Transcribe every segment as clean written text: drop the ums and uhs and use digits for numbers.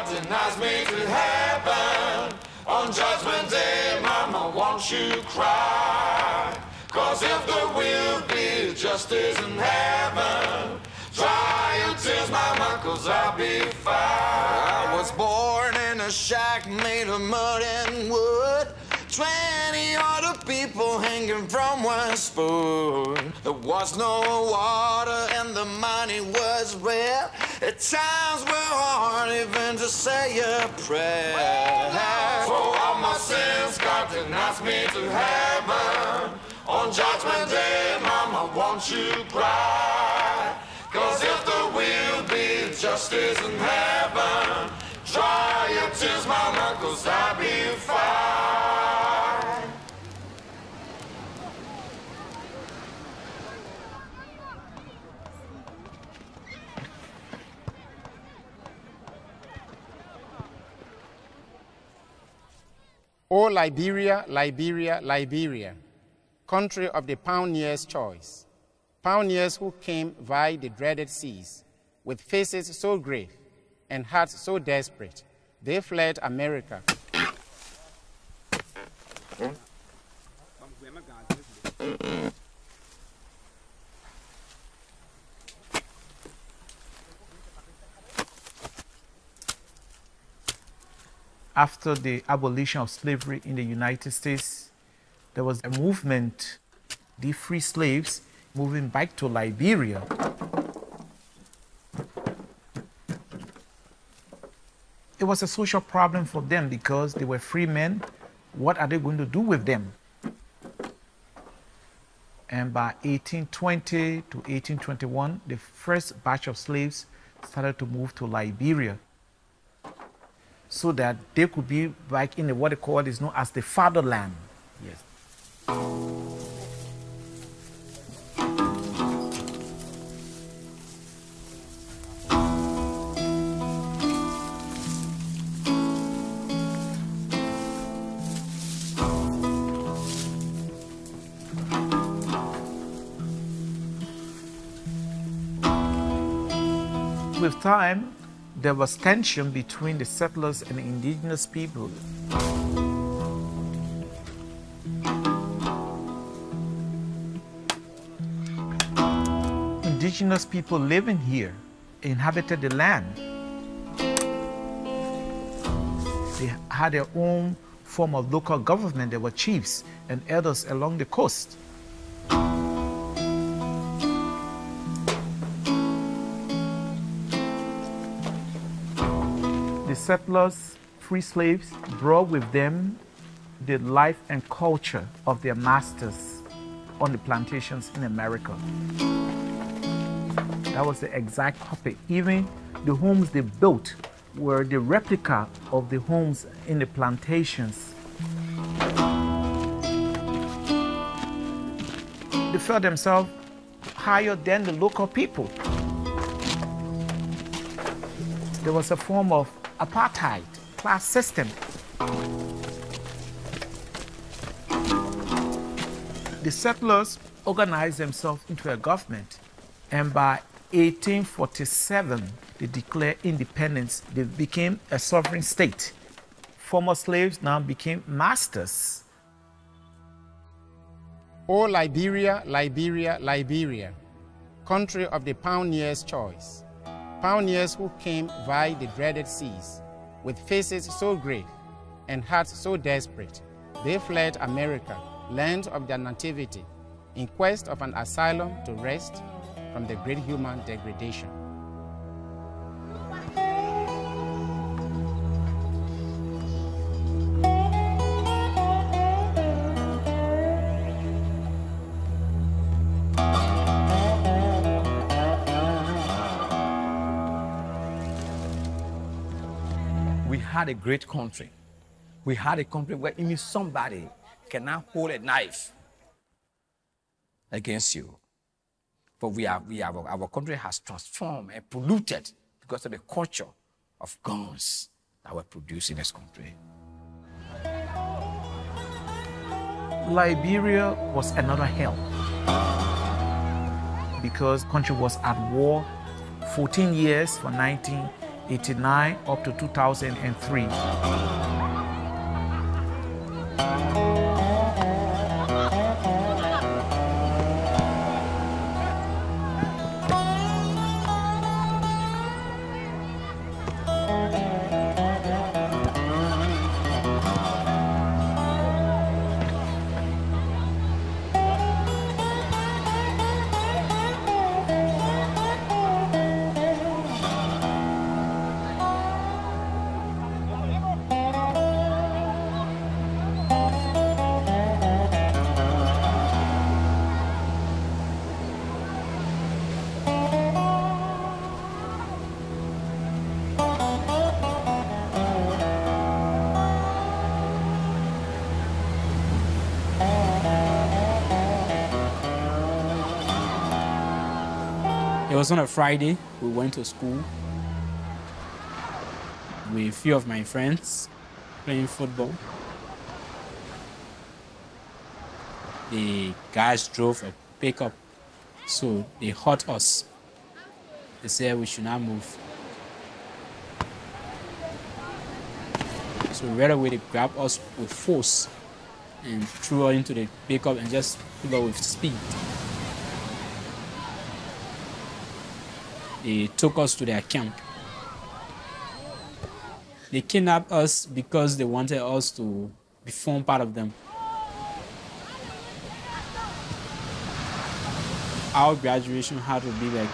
denies me to heaven. On Judgment Day, Mama, won't you cry? 'Cause if there will be justice in heaven, dry your tears, Mama, 'cause I'll be fine. I was born in a shack made of mud and wood, 20 other people hanging from one spoon. There was no water and the money was rare. At times were hard even to say a prayer. For all my sins, God denies me to heaven. On Judgment Day, Mama, won't you cry? 'Cause if there will be justice in heaven, dry your tears, Mama, 'cause I'll be fine. O Liberia, Liberia, Liberia, country of the pioneer's choice, pioneers who came via the dreaded seas, with faces so grave and hearts so desperate, they fled America. After the abolition of slavery in the United States, there was a movement, the free slaves moving back to Liberia. It was a social problem for them because they were free men. What are they going to do with them? And by 1820 to 1821, the first batch of slaves started to move to Liberia, so that they could be back in what they call is known as the fatherland. Yes. With time, there was tension between the settlers and the indigenous people. Indigenous people living here inhabited the land. They had their own form of local government. There were chiefs and elders along the coast. The settlers, free slaves, brought with them the life and culture of their masters on the plantations in America. That was the exact copy. Even the homes they built were the replica of the homes in the plantations. They felt themselves higher than the local people. There was a form of apartheid class system. The settlers organized themselves into a government, and by 1847, they declared independence. They became a sovereign state. Former slaves now became masters. O Liberia, Liberia, Liberia, country of the pioneer's choice, pioneers who came via the dreaded seas, with faces so grave and hearts so desperate, they fled America, land of their nativity, in quest of an asylum to rest from the great human degradation. We had a great country. We had a country where even somebody cannot hold a knife against you. But our country has transformed and polluted because of the culture of guns that were produced in this country. Liberia was another hell because the country was at war 14 years from 19 1989 up to 2003. It was on a Friday. We went to school with a few of my friends playing football. The guys drove a pickup, so they hurt us. They said we should not move. So right away they grabbed us with force and threw us into the pickup and just pulled us with speed. They took us to their camp. They kidnapped us because they wanted us to become part of them. Our graduation had to be like,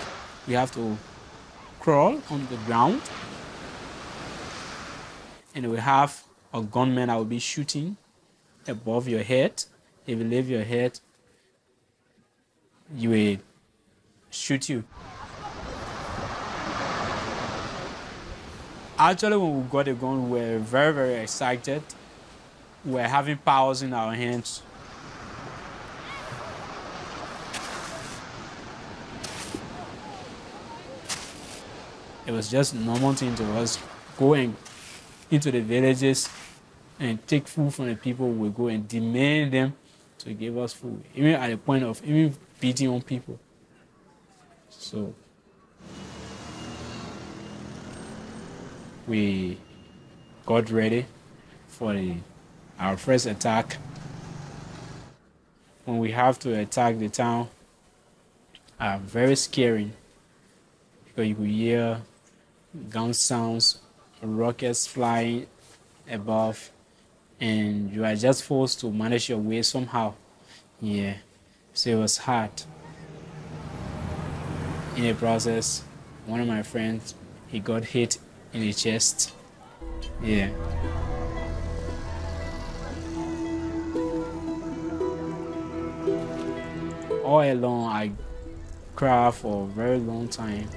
we have to crawl on the ground, and we have a gunman that will be shooting above your head. If you leave your head, he will shoot you. Actually, when we got the gun, we were very, very excited. We were having powers in our hands. It was just a normal thing to us. Go into the villages and take food from the people. We go and demand them to give us food, even at the point of even beating on people. So we got ready for our first attack. When we have to attack the town, very scary, because you could hear gun sounds, rockets flying above, and you are just forced to manage your way somehow. Yeah, so it was hard. In the process, one of my friends, he got hit in the chest. Yeah. All along, I cried for a very long time.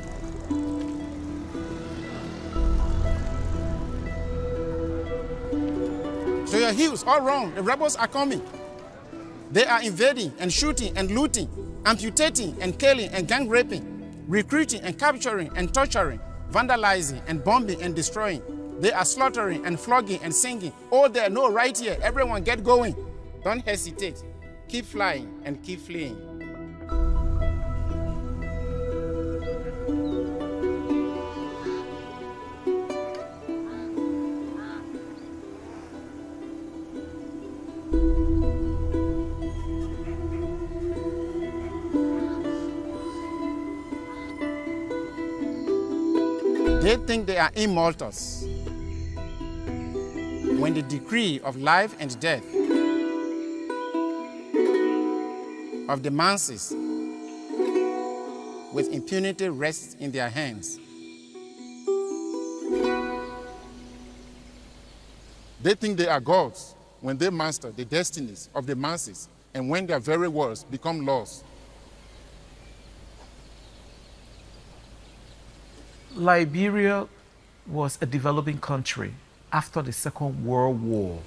So your heels all wrong. The rebels are coming. They are invading and shooting and looting, amputating and killing and gang raping, recruiting and capturing and torturing, vandalizing and bombing and destroying. They are slaughtering and flogging and singing. Oh, there, no, right here. Everyone get going. Don't hesitate. Keep flying and keep fleeing. They think they are immortals. When the decree of life and death of the masses with impunity rests in their hands. They think they are gods when they master the destinies of the masses and when their very words become laws. Liberia was a developing country after the Second World War.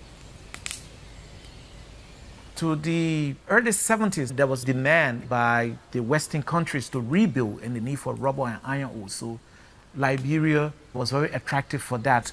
To the early 70s, there was demand by the Western countries to rebuild and the need for rubber and iron ore. So Liberia was very attractive for that.